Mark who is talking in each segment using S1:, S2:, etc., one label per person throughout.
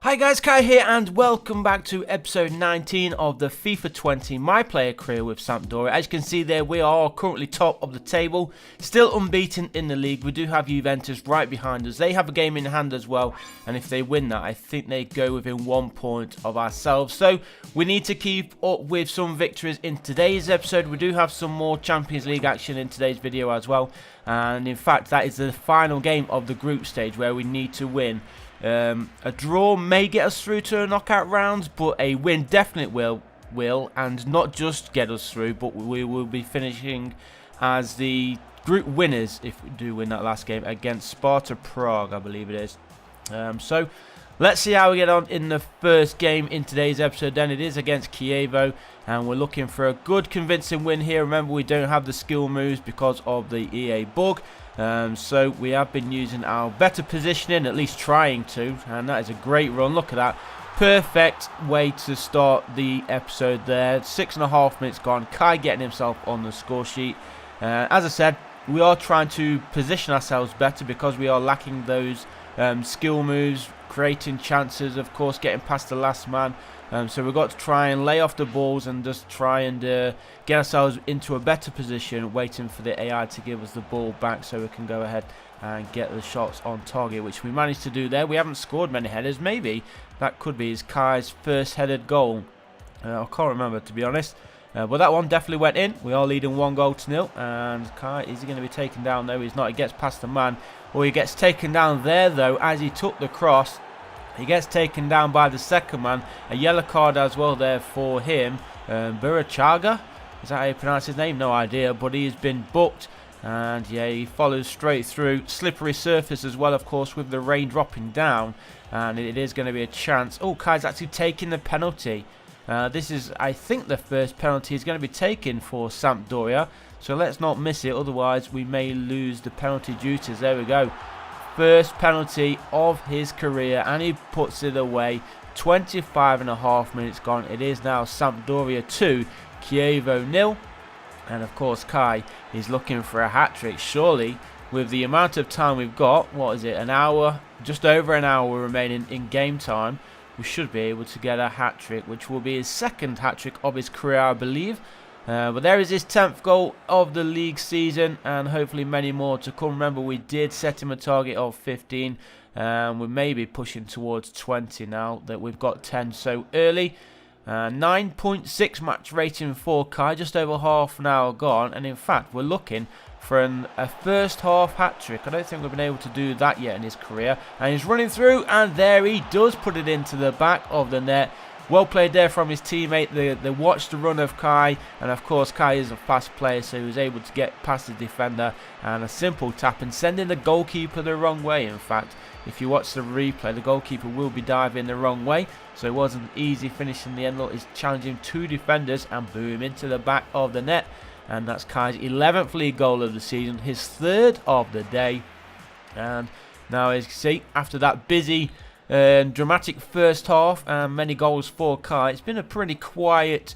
S1: Hi guys, Kai here and welcome back to episode 19 of the FIFA 20 My Player Career with Sampdoria. As you can see there, we are currently top of the table, still unbeaten in the league. We do have Juventus right behind us. They have a game in hand as well, and if they win that, I think they go within 1 point of ourselves. So we need to keep up with some victories in today's episode. We do have some more Champions League action in today's video as well, and in fact that is the final game of the group stage where we need to win. A draw may get us through to a knockout round, but a win definitely will, and not just get us through, but we will be finishing as the group winners if we do win that last game against Sparta Prague, I believe it is. So let's see how we get on in the first game in today's episode. Then it is against Chievo, and we're looking for a good convincing win here. Remember, we don't have the skill moves because of the EA bug. So we have been using our better positioning, at least trying to, and that is a great run. Look at that. Perfect way to start the episode there. 6.5 minutes gone. Kai getting himself on the score sheet. As I said, we are trying to position ourselves better because we are lacking those skill moves, creating chances, of course, getting past the last man. So we've got to try and lay off the balls and just try and get ourselves into a better position, waiting for the AI to give us the ball back so we can go ahead and get the shots on target, which we managed to do there. We haven't scored many headers. Maybe that could be Kai's first headed goal. I can't remember, to be honest. But that one definitely went in. We are leading 1-0, and Kai, is he going to be taken down? No, he's not. He gets past the man. Or he gets taken down there, though, as he took the cross. He gets taken down by the second man. A yellow card as well there for him. Burachaga, is that how you pronounce his name? No idea, but he's been booked. And yeah, he follows straight through. Slippery surface as well, of course, with the rain dropping down. And it is going to be a chance. Oh, Kai's actually taking the penalty. This is, I think, the first penalty is going to be taken for Sampdoria. So let's not miss it, otherwise we may lose the penalty duties. There we go. First penalty of his career, and he puts it away. 25.5 minutes gone. It is now Sampdoria 2, Chievo 0. And of course Kai is looking for a hat-trick. Surely, with the amount of time we've got, what is it, an hour, just over an hour remaining in game time, we should be able to get a hat-trick, which will be his second hat-trick of his career, I believe. But there is his 10th goal of the league season, and hopefully many more to come. Remember, we did set him a target of 15, and we may be pushing towards 20 now that we've got 10 so early. 9.6 match rating for Kai, just over half an hour gone, and in fact we're looking for a first half hat-trick. I don't think we've been able to do that yet in his career, and he's running through, and there he does put it into the back of the net. Well played there from his teammate. They watched the run of Kai, and of course Kai is a fast player, so he was able to get past the defender, and a simple tap and sending the goalkeeper the wrong way. In fact, if you watch the replay, the goalkeeper will be diving the wrong way, so it wasn't easy finish in the end. Look, he's challenging two defenders and boom, into the back of the net, and that's Kai's 11th league goal of the season, his third of the day. And now, as you can see, after that busy dramatic first half and many goals for Kai, it's been a pretty quiet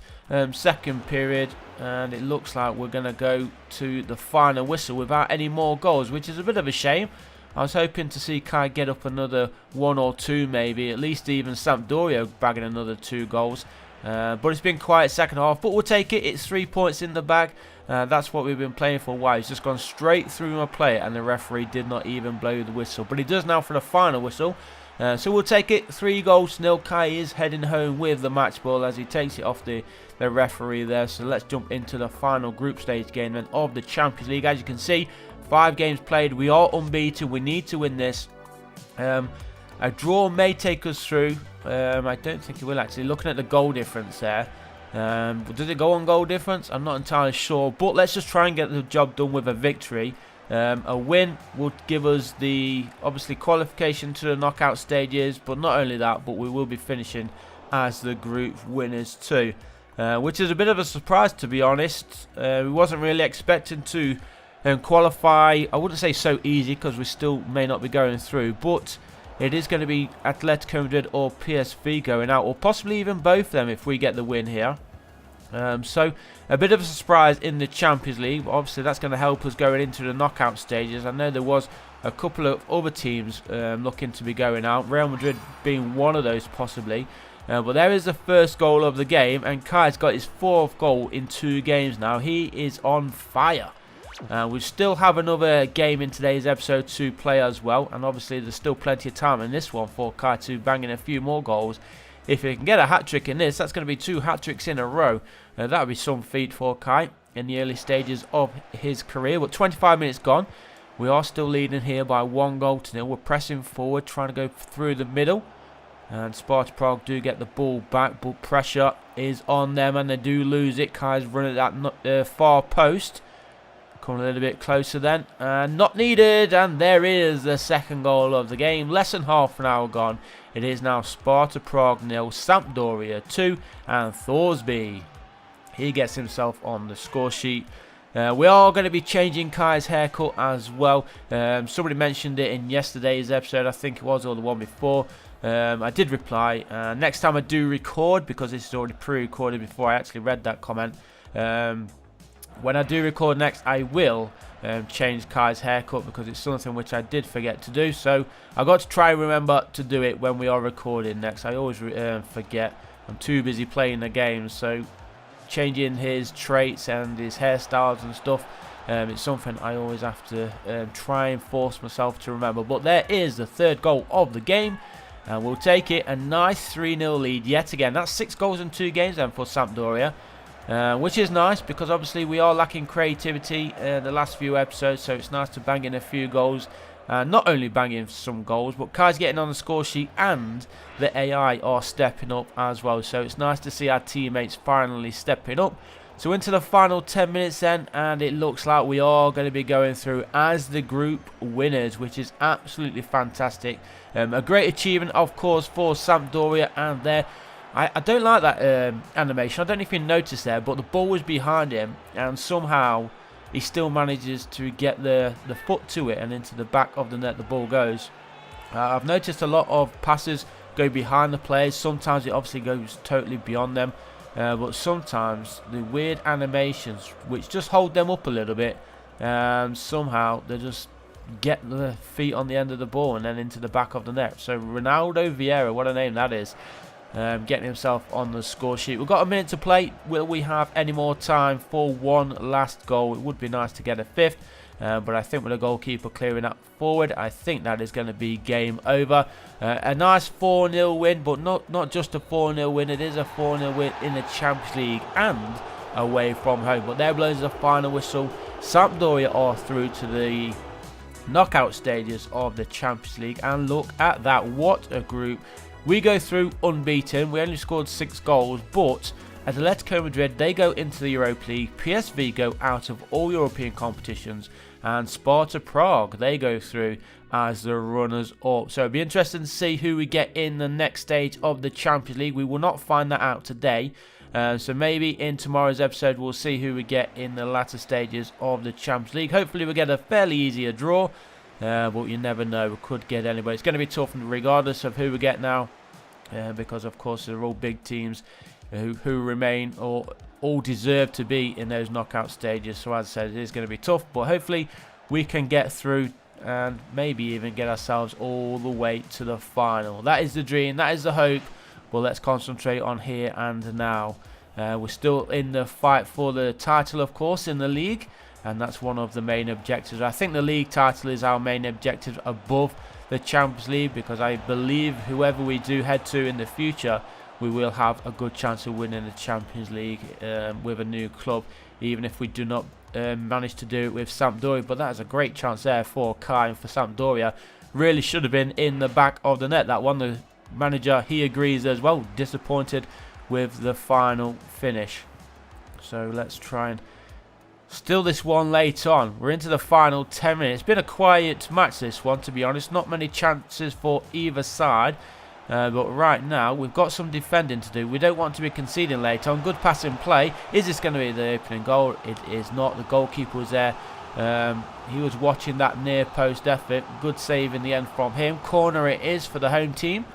S1: second period, and it looks like we're going to go to the final whistle without any more goals, which is a bit of a shame. I was hoping to see Kai get up another 1 or 2, maybe, at least even Sampdoria bagging another 2 goals. But it's been quiet second half, but we'll take it. It's 3 points in the bag. That's what we've been playing for. Wow, he's just gone straight through my player, and the referee did not even blow the whistle. But he does now for the final whistle. So we'll take it. 3-0. Kai is heading home with the match ball as he takes it off the referee there. So let's jump into the final group stage game then of the Champions League. As you can see, 5 games played. We are unbeaten. We need to win this. A draw may take us through. I don't think it will, actually. Looking at the goal difference there. Does it go on goal difference? I'm not entirely sure. But let's just try and get the job done with a victory. A win would give us the, obviously, qualification to the knockout stages. But not only that, but we will be finishing as the group winners too. Which is a bit of a surprise, to be honest. We wasn't really expecting to qualify. I wouldn't say so easy, because we still may not be going through. But it is going to be Atletico Madrid or PSV going out, or possibly even both of them if we get the win here. So a bit of a surprise in the Champions League. Obviously that's going to help us going into the knockout stages. I know there was a couple of other teams looking to be going out, Real Madrid being one of those possibly. But there is the first goal of the game, and Kai's got his 4th goal in 2 games now. He is on fire. We still have another game in today's episode to play as well, and obviously there's still plenty of time in this one for Kai to bang in a few more goals. If he can get a hat-trick in this, that's going to be 2 hat-tricks in a row. That would be some feat for Kai in the early stages of his career. But 25 minutes gone. We are still leading here by 1-0. We're pressing forward, trying to go through the middle. And Sparta Prague do get the ball back, but pressure is on them and they do lose it. Kai's running that far post. Coming a little bit closer then. And not needed. And there is the 2nd goal of the game. Less than half an hour gone. It is now Sparta Prague 0, Sampdoria 2, and Thorsby. He gets himself on the score sheet. We are going to be changing Kai's haircut as well. Somebody mentioned it in yesterday's episode, I think it was, or the one before. I did reply. Next time I do record, because this is already pre-recorded before I actually read that comment. When I do record next, I will change Kai's haircut, because it's something which I did forget to do. So I've got to try and remember to do it when we are recording next. I always forget. I'm too busy playing the game. So changing his traits and his hairstyles and stuff, it's something I always have to try and force myself to remember. But there is the 3rd goal of the game. And we'll take it. A nice 3-0 lead yet again. That's 6 goals in 2 games then for Sampdoria. Which is nice, because obviously we are lacking creativity the last few episodes. So it's nice to bang in a few goals. Not only banging some goals, but Kai's getting on the score sheet and the AI are stepping up as well. So it's nice to see our teammates finally stepping up. So into the final 10 minutes then, and it looks like we are going to be going through as the group winners, which is absolutely fantastic. A great achievement, of course, for Sampdoria, and there, I don't like that animation. I don't know if you noticed there, but the ball was behind him, and somehow he still manages to get the foot to it, and into the back of the net the ball goes. I've noticed a lot of passes go behind the players. Sometimes it obviously goes totally beyond them. But sometimes the weird animations which just hold them up a little bit, somehow they just get the feet on the end of the ball and then into the back of the net. So Ronaldo Vieira, what a name that is, getting himself on the score sheet. We've got a minute to play. Will we have any more time for one last goal? It would be nice to get a 5th. But I think with the goalkeeper clearing up forward, I think that is going to be game over. A nice 4-0 win, but not just a 4-0 win. It is a 4-0 win in the Champions League and away from home. But there blows the final whistle. Sampdoria are through to the knockout stages of the Champions League. And look at that. What a group. We go through unbeaten. We only scored 6 goals, but Atletico Madrid, they go into the Europa League. PSV go out of all European competitions. And Sparta Prague, they go through as the runners-up. So it'll be interesting to see who we get in the next stage of the Champions League. We will not find that out today. So maybe in tomorrow's episode we'll see who we get in the latter stages of the Champions League. Hopefully we'll get a fairly easier draw. But you never know, we could get anybody. It's going to be tough regardless of who we get now. Because of course they're all big teams who remain or all deserve to be in those knockout stages. So as I said, it is going to be tough, but hopefully we can get through and maybe even get ourselves all the way to the final. That is the dream, that is the hope. Well, let's concentrate on here and now. We're still in the fight for the title, of course, in the league, and that's one of the main objectives. I think the league title is our main objective above the Champions League, because I believe whoever we do head to in the future, we will have a good chance of winning the Champions League with a new club, even if we do not manage to do it with Sampdoria. But that is a great chance there for Kai and for Sampdoria. Really should have been in the back of the net, that one. The manager, he agrees as well. Disappointed with the final finish. So let's try and still this one late on. We're into the final 10 minutes. It's been a quiet match, this one, to be honest. Not many chances for either side. But right now, we've got some defending to do. We don't want to be conceding late on. Good passing play. Is this going to be the opening goal? It is not. The goalkeeper was there. He was watching that near post effort. Good save in the end from him. Corner it is for the home team.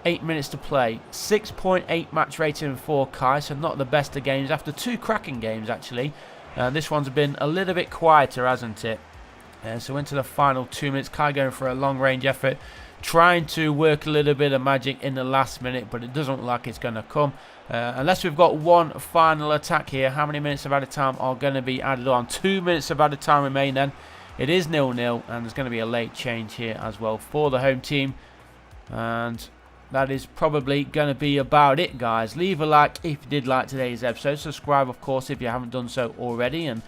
S1: 8 minutes to play. 6.8 match rating for Kai, so not the best of games after 2 cracking games actually. This one's been a little bit quieter, hasn't it? So into the final 2 minutes, Kai going for a long range effort, trying to work a little bit of magic in the last minute, but it doesn't look like it's going to come. Unless we've got one final attack here. How many minutes of added time are going to be added on? 2 minutes of added time remain then. It is 0-0, and there's going to be a late change here as well for the home team. And that is probably going to be about it, guys. Leave a like if you did like today's episode. Subscribe, of course, if you haven't done so already. And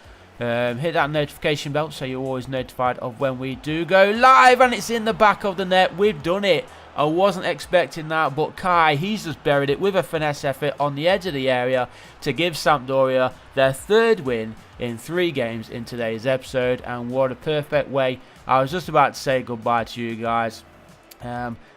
S1: hit that notification bell so you're always notified of when we do go live. And it's in the back of the net. We've done it. I wasn't expecting that, but Kai, he's just buried it with a finesse effort on the edge of the area to give Sampdoria their 3rd win in 3 games in today's episode. And what a perfect way. I was just about to say goodbye to you guys.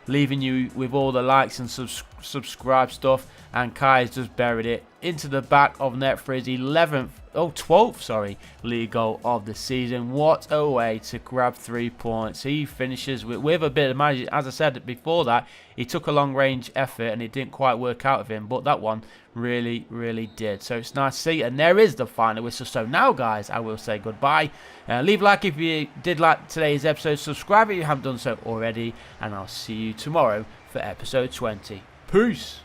S1: Leaving you with all the likes and subscribe stuff, and Kai has just buried it into the back of net for his 12th league goal of the season. What a way to grab 3 points. He finishes with a bit of magic. As I said before that, he took a long range effort and it didn't quite work out of him, but that one really did. So it's nice to see, and there is the final whistle. So now, guys, I will say goodbye. Leave a like if you did like today's episode, subscribe if you haven't done so already, and I'll see you tomorrow for episode 20. Peace.